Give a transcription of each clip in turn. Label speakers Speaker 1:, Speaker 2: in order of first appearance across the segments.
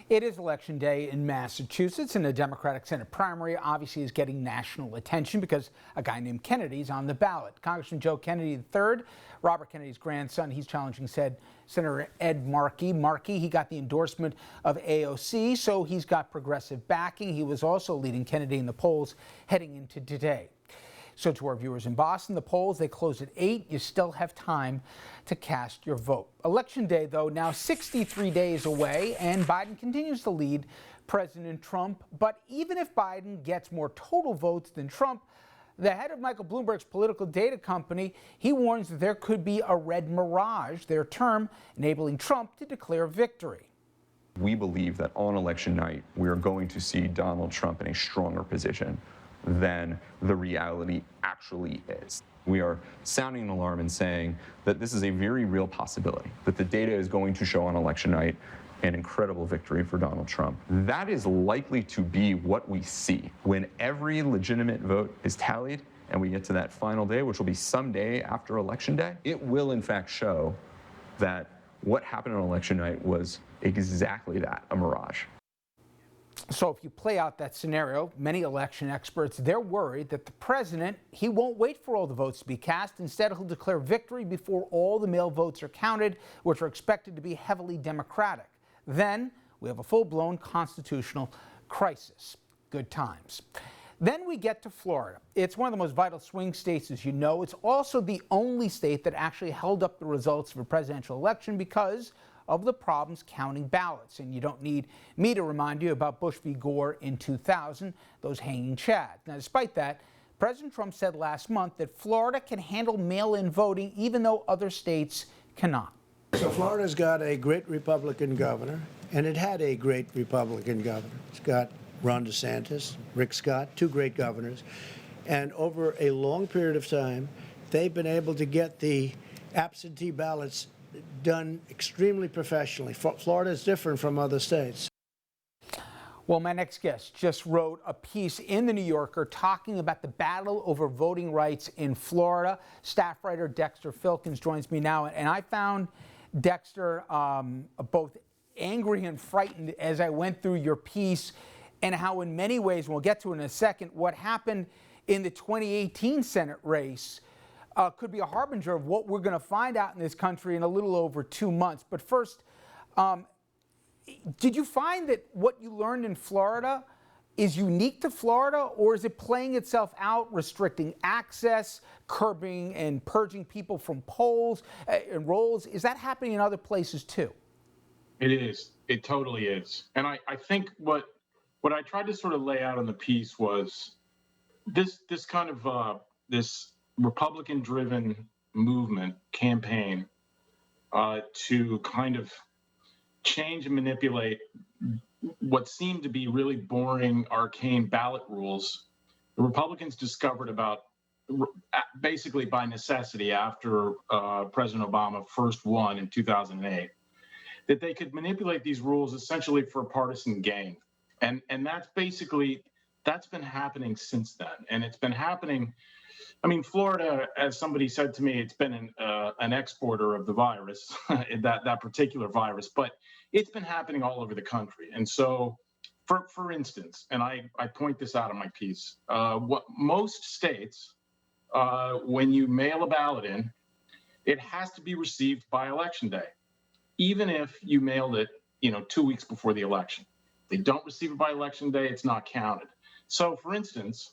Speaker 1: It is election day in Massachusetts, and the Democratic Senate primary obviously is getting national attention because a guy named Kennedy is on the ballot. Congressman Joe Kennedy III, Robert Kennedy's grandson, he's challenging Senator Ed Markey. He got the endorsement of AOC, so he's got progressive backing. He was also leading Kennedy in the polls heading into today. So to our viewers in Boston, the polls, they close at 8. You still have time to cast your vote. Election day, though, now 63 days away, and Biden continues to lead President Trump. But even if Biden gets more total votes than Trump, the head of Michael Bloomberg's political data company, he warns that there could be a red mirage, their term, enabling Trump to declare victory.
Speaker 2: We believe that on election night, we are going to see Donald Trump in a stronger position than the reality actually is. We are sounding an alarm and saying that this is a very real possibility, that the data is going to show on election night an incredible victory for Donald Trump. That is likely to be what we see when every legitimate vote is tallied and we get to that final day, which will be someday after election day. It will in fact show that what happened on election night was exactly that, a mirage.
Speaker 1: So if you play out that scenario, many election experts, they're worried that the president, he won't wait for all the votes to be cast. Instead, he'll declare victory before all the mail votes are counted, which are expected to be heavily Democratic. Then we have a full-blown constitutional crisis. Good times. Then we get to Florida. It's one of the most vital swing states, as you know. It's also the only state that actually held up the results of a presidential election because of the problems counting ballots. And you don't need me to remind you about Bush v. Gore in 2000, those hanging chads. Now, despite that, President Trump said last month that Florida can handle mail-in voting even though other states cannot.
Speaker 3: So Florida's got a great Republican governor, and it had a great Republican governor. It's got Ron DeSantis, Rick Scott, two great governors. And over a long period of time, they've been able to get the absentee ballots done extremely professionally. Florida is different from other states.
Speaker 1: Well, my next guest just wrote a piece in the New Yorker talking about the battle over voting rights in Florida. Staff writer Dexter Filkins joins me now, and I found Dexter both angry and frightened as I went through your piece and how in many ways, and we'll get to it in a second, what happened in the 2018 Senate race could be a harbinger of what we're going to find out in this country in a little over 2 months. But first, did you find that what you learned in Florida is unique to Florida, or is it playing itself out, restricting access, curbing and purging people from polls and rolls? Is that happening in other places too?
Speaker 4: It is. It totally is. And I think what I tried to sort of lay out in the piece was this kind of this Republican-driven movement campaign to kind of change and manipulate what seemed to be really boring, arcane ballot rules. The Republicans discovered about basically by necessity after President Obama first won in 2008 that they could manipulate these rules essentially for partisan gain. And that's been happening since then. And it's been happening. I mean, Florida, as somebody said to me, it's been an exporter of the virus, that particular virus, but it's been happening all over the country. And so, for instance, and I point this out in my piece, what most states, when you mail a ballot in, it has to be received by election day, even if you mailed it, 2 weeks before the election. If they don't receive it by election day, it's not counted. So, for instance,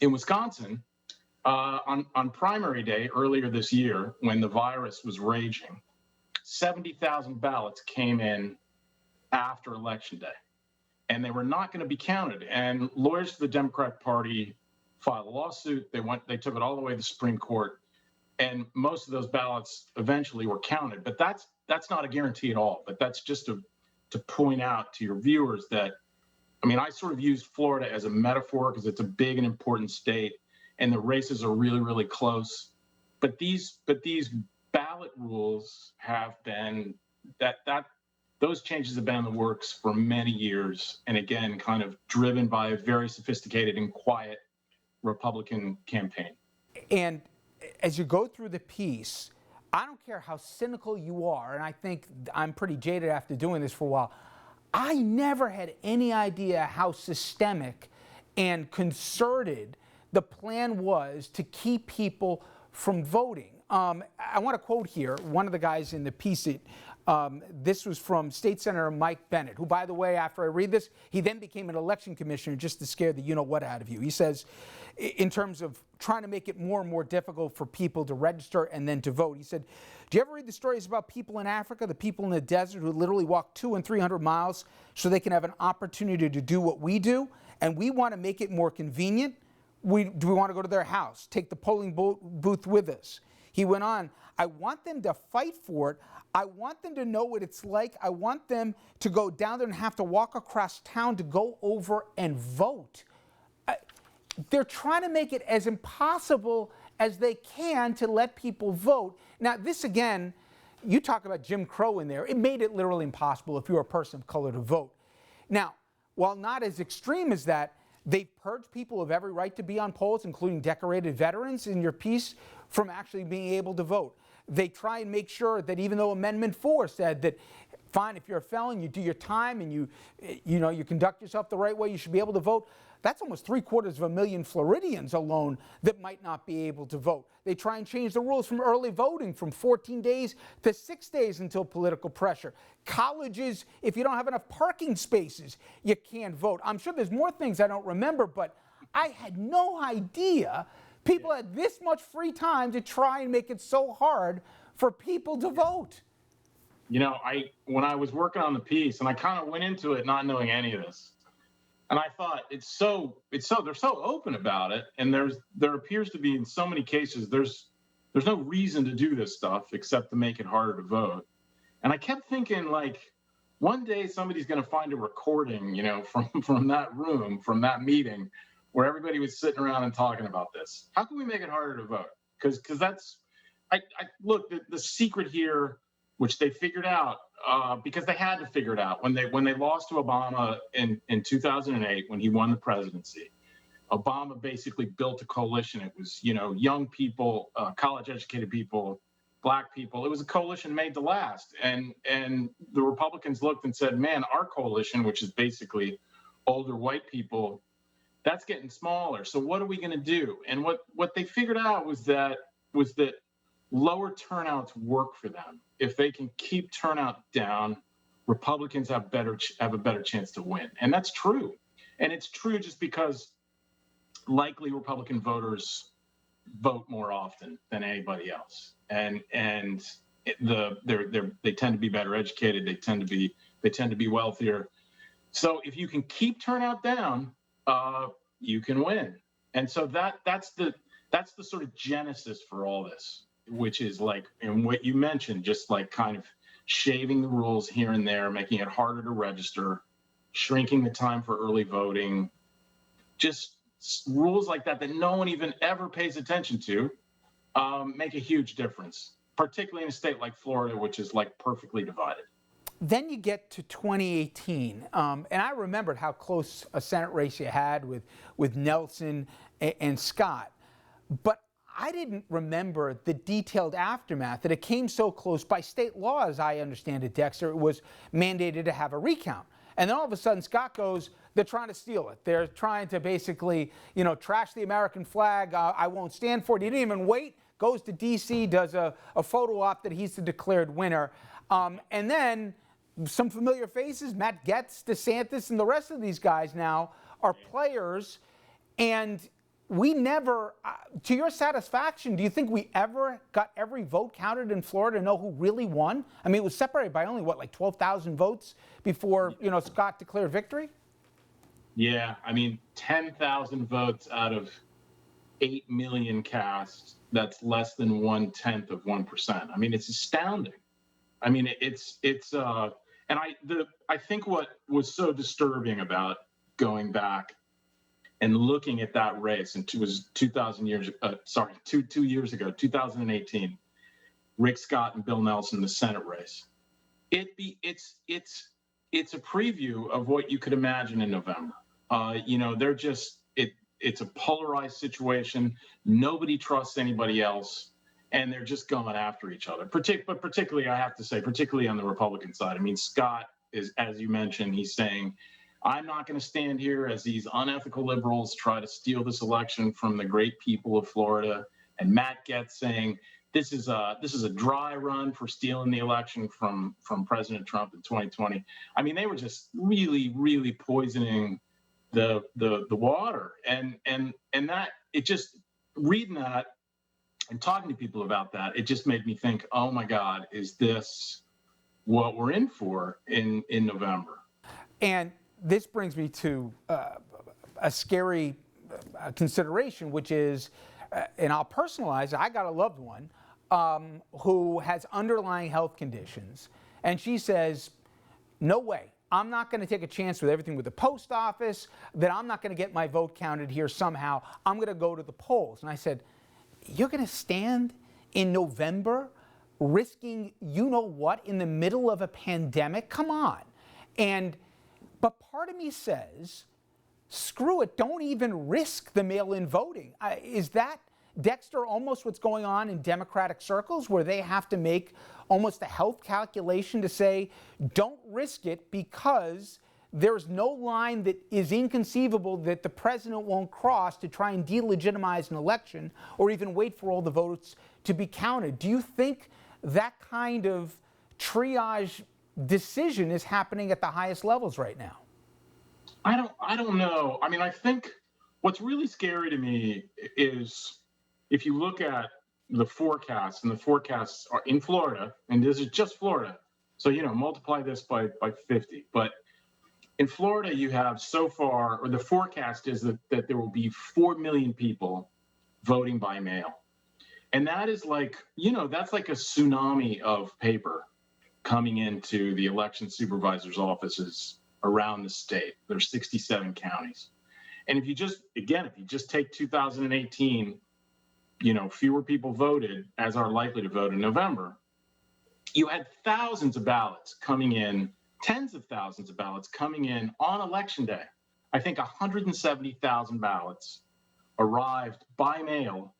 Speaker 4: in Wisconsin, on primary day earlier this year, when the virus was raging, 70,000 ballots came in after Election Day, and they were not going to be counted. And lawyers for the Democratic Party filed a lawsuit. They took it all the way to the Supreme Court, and most of those ballots eventually were counted. But that's not a guarantee at all. But that's just to point out to your viewers that, I mean, I sort of used Florida as a metaphor because it's a big and important state, and the races are really, really close. But these ballot rules have been those changes have been in the works for many years, and again, kind of driven by a very sophisticated and quiet Republican campaign.
Speaker 1: And as you go through the piece, I don't care how cynical you are, and I think I'm pretty jaded after doing this for a while. I never had any idea how systemic and concerted the plan was to keep people from voting. I want to quote here one of the guys in the piece. This was from State Senator Mike Bennett, who, by the way, after I read this, he then became an election commissioner just to scare the you-know-what out of you. He says, in terms of trying to make it more and more difficult for people to register and then to vote, he said, do you ever read the stories about people in Africa, the people in the desert who literally walk 200 and 300 miles so they can have an opportunity to do what we do? And we want to make it more convenient. Do we want to go to their house, take the polling booth with us? He went on, I want them to fight for it. I want them to know what it's like. I want them to go down there and have to walk across town to go over and vote. They're trying to make it as impossible as they can to let people vote. Now, this again, you talk about Jim Crow in there. It made it literally impossible if you were a person of color to vote. Now, while not as extreme as that, they've purged people of every right to be on polls, including decorated veterans in your piece, from actually being able to vote. They try and make sure that even though Amendment 4 said that, fine, if you're a felon, you do your time and you conduct yourself the right way, you should be able to vote. That's almost 750,000 Floridians alone that might not be able to vote. They try and change the rules from early voting from 14 days to 6 days until political pressure. Colleges, if you don't have enough parking spaces, you can't vote. I'm sure there's more things I don't remember, but I had no idea people had this much free time to try and make it so hard for people to vote.
Speaker 4: You know, when I was working on the piece, and I kind of went into it not knowing any of this, and I thought they're so open about it, and there appears to be in so many cases there's no reason to do this stuff except to make it harder to vote. And I kept thinking, like, one day somebody's going to find a recording, from that room, from that meeting, where everybody was sitting around and talking about this. How can we make it harder to vote? Because that's, look, the secret here, which they figured out, because they had to figure it out when they lost to Obama in 2008 when he won the presidency. Obama basically built a coalition. It was young people, college-educated people, black people. It was a coalition made to last. And the Republicans looked and said, man, our coalition, which is basically older white people, that's getting smaller. So what are we going to do? And what they figured out was that lower turnouts work for them. If they can keep turnout down, Republicans have a better chance to win. And that's true. And it's true just because likely Republican voters vote more often than anybody else. And they tend to be better educated. They tend to be wealthier. So if you can keep turnout down, you can win. And so that's the sort of genesis for all this, which is like, and what you mentioned, just like kind of shaving the rules here and there, making it harder to register, shrinking the time for early voting, just rules like that no one even ever pays attention to, make a huge difference, particularly in a state like Florida, which is like perfectly divided.
Speaker 1: Then you get to 2018, and I remembered how close a Senate race you had with Nelson and Scott, but I didn't remember the detailed aftermath, that it came so close. By state law, as I understand it, Dexter, it was mandated to have a recount. And then all of a sudden, Scott goes, they're trying to steal it. They're trying to basically, trash the American flag. I won't stand for it. He didn't even wait, goes to D.C., does a photo op that he's the declared winner. And then some familiar faces, Matt Gaetz, DeSantis, and the rest of these guys now are players. And we never, to your satisfaction, do you think we ever got every vote counted in Florida to know who really won? I mean, it was separated by only, 12,000 votes before, Scott declared victory?
Speaker 4: Yeah, I mean, 10,000 votes out of 8 million cast, that's less than 1/10 of 1%. I mean, it's astounding. I mean, and I think what was so disturbing about going back and looking at that race, and it was 2 years ago, 2018, Rick Scott and Bill Nelson, the Senate race. It's a preview of what you could imagine in November. They're just it's a polarized situation. Nobody trusts anybody else, and they're just going after each other. But particularly, I have to say, particularly on the Republican side. I mean, Scott is, as you mentioned, he's saying, I'm not going to stand here as these unethical liberals try to steal this election from the great people of Florida. And Matt Gaetz saying, this is a dry run for stealing the election from President Trump in 2020. I mean, they were just really, really poisoning the water, and that, it just, reading that and talking to people about that, it just made me think, oh my God, is this what we're in for in November?
Speaker 1: And this brings me to a scary consideration, which is, and I'll personalize it, I got a loved one who has underlying health conditions, and she says, no way, I'm not going to take a chance with everything with the post office, that I'm not going to get my vote counted here somehow. I'm going to go to the polls. And I said, you're going to stand in November risking you-know-what in the middle of a pandemic? Come on. But part of me says, screw it, don't even risk the mail-in voting. Is that, Dexter, almost what's going on in Democratic circles, where they have to make almost a health calculation to say, don't risk it because there's no line that is inconceivable that the president won't cross to try and delegitimize an election or even wait for all the votes to be counted? Do you think that kind of triage decision is happening at the highest levels right now?
Speaker 4: I don't know. I mean, I think what's really scary to me is if you look at the forecasts, and the forecasts are in Florida, and this is just Florida, so, multiply this by 50. But in Florida, you have so far, or the forecast is that there will be 4 million people voting by mail. And that is like, that's like a tsunami of paper coming into the election supervisors' offices around the state. There's 67 counties. And if you just take 2018, fewer people voted as are likely to vote in November, you had thousands of ballots coming in, tens of thousands of ballots coming in on Election Day. I think 170,000 ballots arrived by mail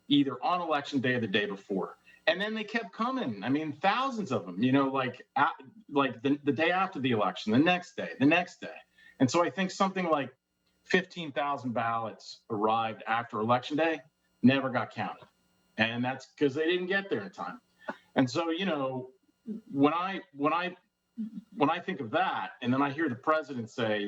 Speaker 4: either on Election Day or the day before. And then they kept coming. I mean, thousands of them, like the day after the election, the next day. And so I think something like 15,000 ballots arrived after Election Day, never got counted. And that's because they didn't get there in time. And so, when I think of that, and then I hear the president say,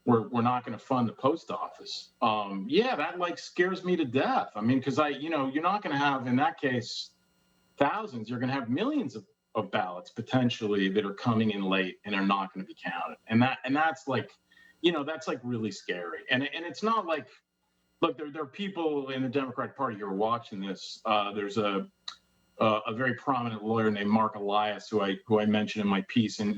Speaker 4: we're not going to fund the post office. That scares me to death. I mean, because you're not going to have, in that case, thousands. You're going to have millions of ballots potentially that are coming in late and are not going to be counted. And that's really scary. And it's not like, look, there are people in the Democratic Party who are watching this. There's a very prominent lawyer named Mark Elias, who I mentioned in my piece, and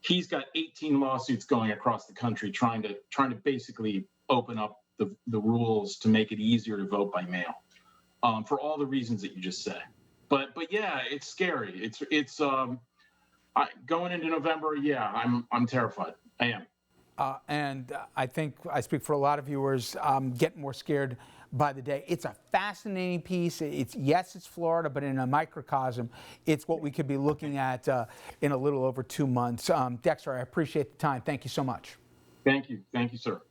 Speaker 4: he's got 18 lawsuits going across the country trying to basically open up the rules to make it easier to vote by mail, for all the reasons that you just said. But yeah, it's scary. It's going into November. Yeah, I'm terrified. I am.
Speaker 1: And I think I speak for a lot of viewers, getting more scared by the day. It's a fascinating piece. It's Florida, but in a microcosm, it's what we could be looking at in a little over 2 months. Dexter, I appreciate the time. Thank you so much.
Speaker 4: Thank you, sir.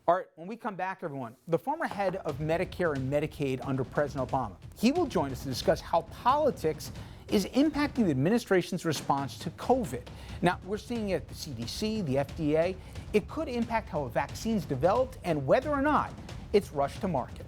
Speaker 1: All right, when we come back, everyone, the former head of Medicare and Medicaid under President Obama, he will join us to discuss how politics is impacting the administration's response to COVID. Now, we're seeing it at the CDC, the FDA. It could impact how a vaccine's developed and whether or not it's rushed to market.